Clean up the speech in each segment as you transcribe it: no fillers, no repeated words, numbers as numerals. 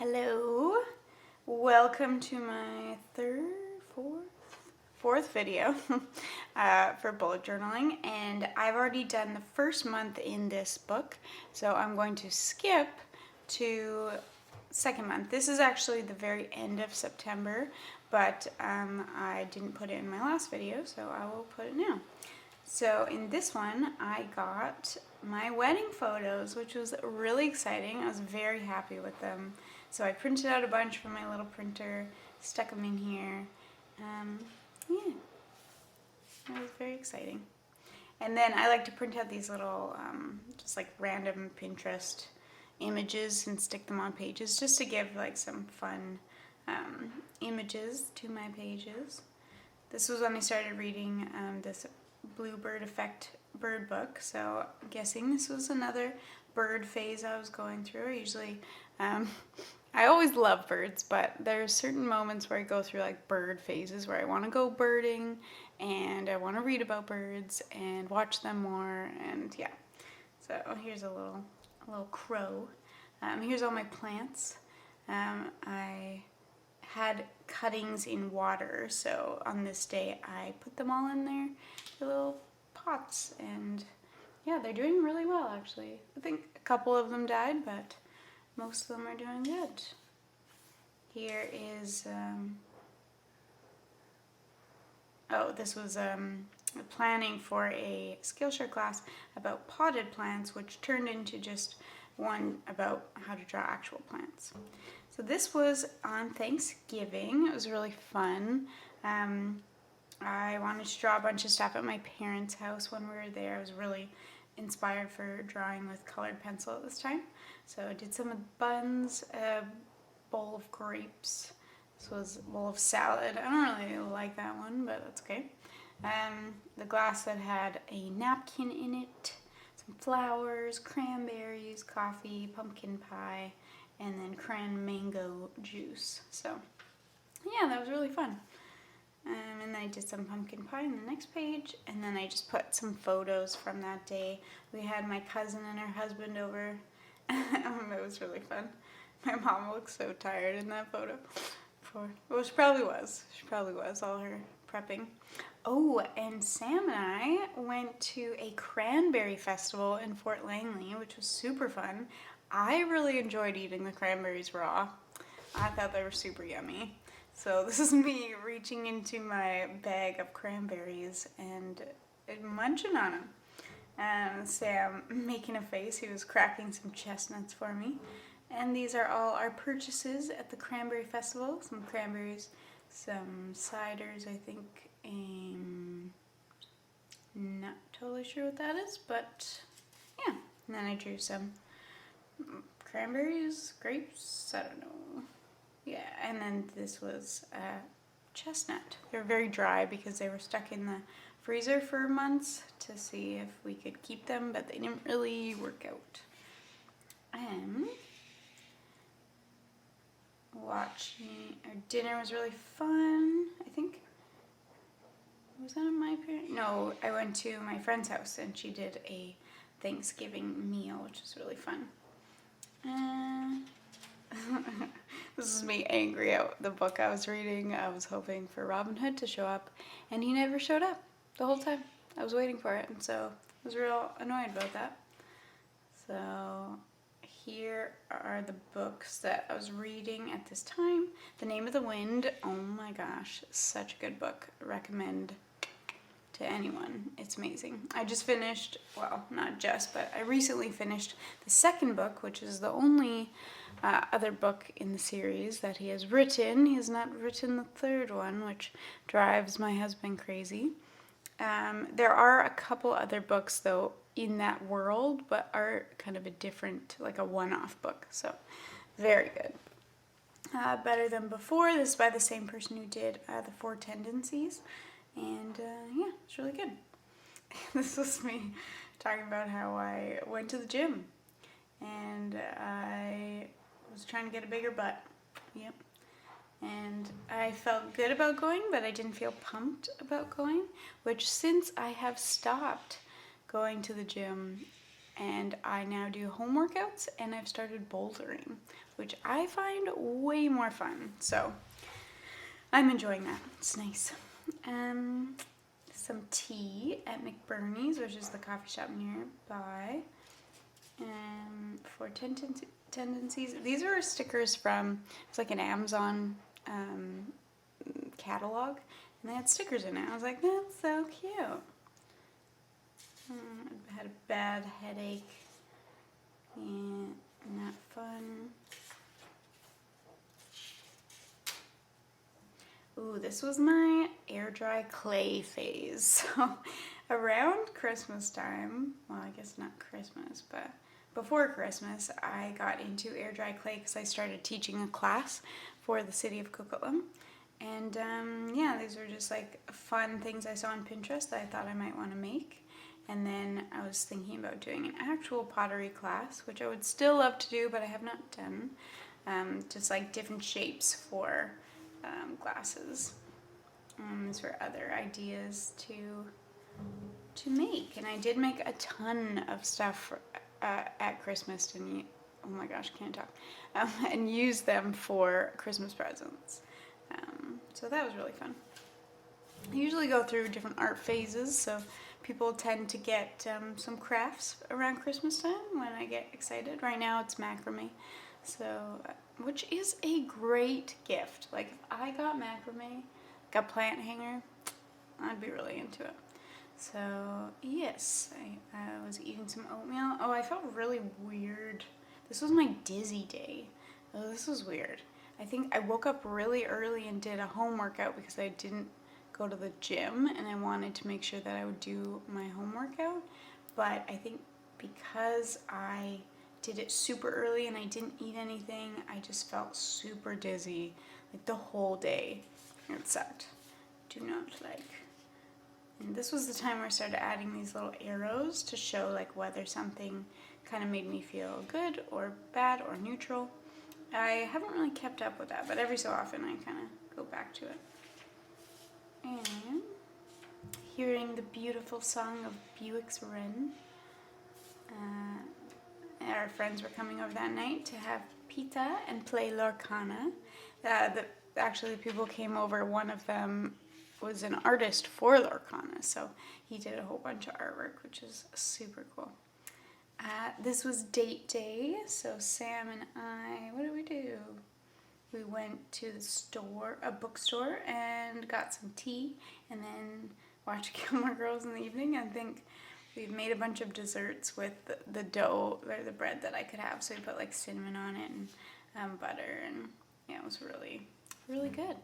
Hello, welcome to my fourth video for bullet journaling, and I've already done the first month in this book, so I'm going to skip to second month. This is actually the very end of September, but I didn't put it in my last video, so I will put it now. So in this one, I got my wedding photos, which was really exciting. I was very happy with them. So I printed out a bunch from my little printer, stuck them in here. Yeah, it was very exciting. And then I like to print out these little, just like random Pinterest images and stick them on pages just to give like some fun images to my pages. This was when I started reading this Bluebird Effect bird book, so I'm guessing this was another bird phase I was going through. I always love birds, but there are certain moments where I go through like bird phases where I want to go birding and I want to read about birds and watch them more, and yeah. So here's a little crow. Here's all my plants. I had cuttings in water, so on this day I put them all in there, the little pots, and yeah, they're doing really well actually. I think a couple of them died, but most of them are doing good. Here is this was planning for a Skillshare class about potted plants, which turned into just one about how to draw actual plants. So this was on Thanksgiving. It was really fun. I wanted to draw a bunch of stuff at my parents' house when we were there. I was really inspired for drawing with colored pencil at this time. So I did some of the buns, a bowl of grapes. This was a bowl of salad. I don't really like that one, but that's okay. The glass that had a napkin in it, some flowers, cranberries, coffee, pumpkin pie, and then cran mango juice. So yeah, that was really fun. And then I did some pumpkin pie in the next page, and then I just put some photos from that day. We had my cousin and her husband over. It was really fun. My mom looked so tired in that photo. Well, she probably was. All her prepping. Oh, and Sam and I went to a cranberry festival in Fort Langley, which was super fun. I really enjoyed eating the cranberries raw. I thought they were super yummy. So this is me reaching into my bag of cranberries and munching on them. And Sam making a face. He was cracking some chestnuts for me. And these are all our purchases at the Cranberry Festival. Some cranberries, some ciders, I think. Not totally sure what that is, but yeah. And then I drew some cranberries, grapes, I don't know. Yeah, and then this was chestnut. They're very dry because they were stuck in the freezer for months to see if we could keep them, but they didn't really work out. Watching our dinner was really fun. I think, was that at my parents? No, I went to my friend's house and she did a Thanksgiving meal, which was really fun. This is me angry at the book I was reading. I was hoping for Robin Hood to show up, and he never showed up the whole time. I was waiting for it, and so I was real annoyed about that. So here are the books that I was reading at this time. The Name of the Wind. Oh my gosh, such a good book. Recommend to anyone. It's amazing. I just finished, well, not just, but I recently finished the second book, which is the only other book in the series that he has written. He has not written the third one, which drives my husband crazy. There are a couple other books, though, in that world, but are kind of a different, like a one-off book. So, very good. Better Than Before. This is by the same person who did The Four Tendencies. And yeah, it's really good. This was me talking about how I went to the gym and I was trying to get a bigger butt. Yep. And I felt good about going, but I didn't feel pumped about going, which since I have stopped going to the gym, and I now do home workouts, and I've started bouldering, which I find way more fun. So I'm enjoying that. It's nice. Some tea at McBurney's, which is the coffee shop nearby. For tendencies, these are stickers from, it's like an Amazon catalog, and they had stickers in it. I was like, that's so cute. I had a bad headache, and not fun. Ooh, this was my air dry clay phase. So around Christmas time, well, I guess not Christmas, but before Christmas, I got into air dry clay because I started teaching a class for the city of Coquitlam. And yeah, these were just like fun things I saw on Pinterest that I thought I might want to make. And then I was thinking about doing an actual pottery class, which I would still love to do, but I have not done. Just like different shapes for glasses. These were other ideas to make. And I did make a ton of stuff for, at Christmas, and oh my gosh, can't talk. And use them for Christmas presents. So that was really fun. I usually go through different art phases, so people tend to get some crafts around Christmas time when I get excited. Right now it's macrame, so which is a great gift. Like if I got macrame, like a plant hanger, I'd be really into it. So yes, I was eating some oatmeal. Oh, I felt really weird. This was my dizzy day. Oh, this was weird. I think I woke up really early and did a home workout because I didn't go to the gym, and I wanted to make sure that I would do my home workout. But I think because I did it super early and I didn't eat anything, I just felt super dizzy like the whole day. It sucked. Do not like. And this was the time where I started adding these little arrows to show like whether something kind of made me feel good or bad or neutral. I haven't really kept up with that, but every so often I kind of go back to it. And hearing the beautiful song of Buick's Wren. Our friends were coming over that night to have pizza and play Lorcana. Actually, the people came over, one of them was an artist for Lorcana, so he did a whole bunch of artwork, which is super cool. This was date day, so Sam and I, what did we do? We went to the store, a bookstore, and got some tea, and then watched Gilmore Girls in the evening. I think we made a bunch of desserts with the dough, or the bread that I could have, so we put like cinnamon on it and butter, and yeah, it was really, really good.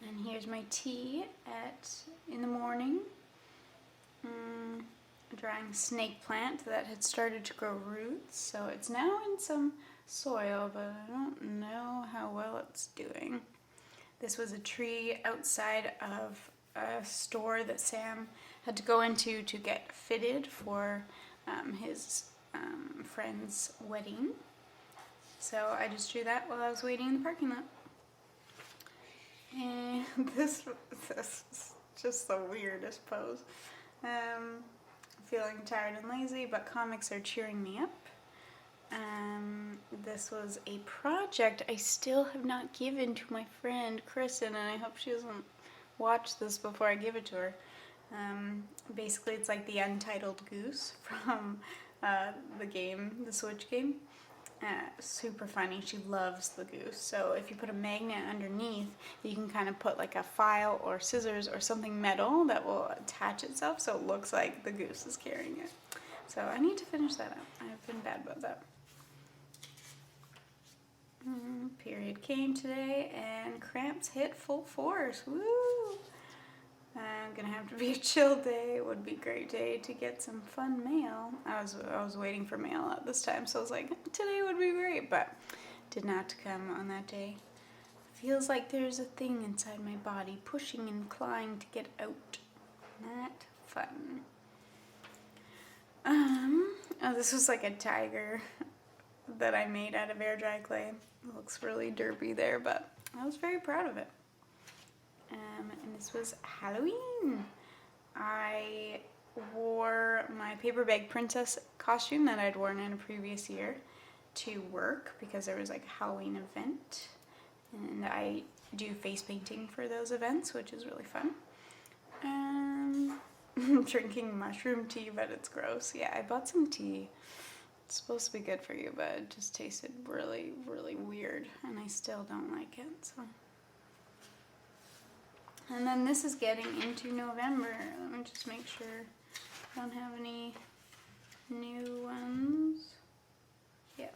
And here's my tea in the morning. Drying snake plant that had started to grow roots, so it's now in some soil, but I don't know how well it's doing. This was a tree outside of a store that Sam had to go into to get fitted for his friend's wedding. So I just drew that while I was waiting in the parking lot. And this is just the weirdest pose. Feeling tired and lazy, but comics are cheering me up. This was a project I still have not given to my friend Kristen, and I hope she doesn't watch this before I give it to her. Basically, it's like the Untitled Goose from the game, the Switch game. Super funny. She loves the goose. So if you put a magnet underneath, you can kind of put like a file or scissors or something metal that will attach itself so it looks like the goose is carrying it. So I need to finish that up. I've been bad about that. Period came today and cramps hit full force. Woo! I'm gonna have to be a chill day. It would be a great day to get some fun mail. I was waiting for mail at this time, so I was like, today would be great, but did not come on that day. Feels like there's a thing inside my body pushing and clawing to get out. Not fun. Oh, this was like a tiger that I made out of air dry clay. It looks really derpy there, but I was very proud of it. And this was Halloween. I wore my paper bag princess costume that I'd worn in a previous year to work because there was like a Halloween event, and I do face painting for those events, which is really fun. Drinking mushroom tea, but it's gross. Yeah, I bought some tea. It's supposed to be good for you, but it just tasted really, really weird, and I still don't like it. So, and then this is getting into November. Let me just make sure I don't have any new ones. Yeah.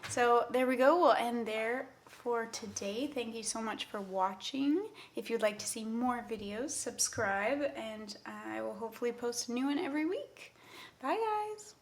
So there we go. We'll end there for today. Thank you so much for watching. If you'd like to see more videos, subscribe, and I will hopefully post a new one every week. Bye, guys.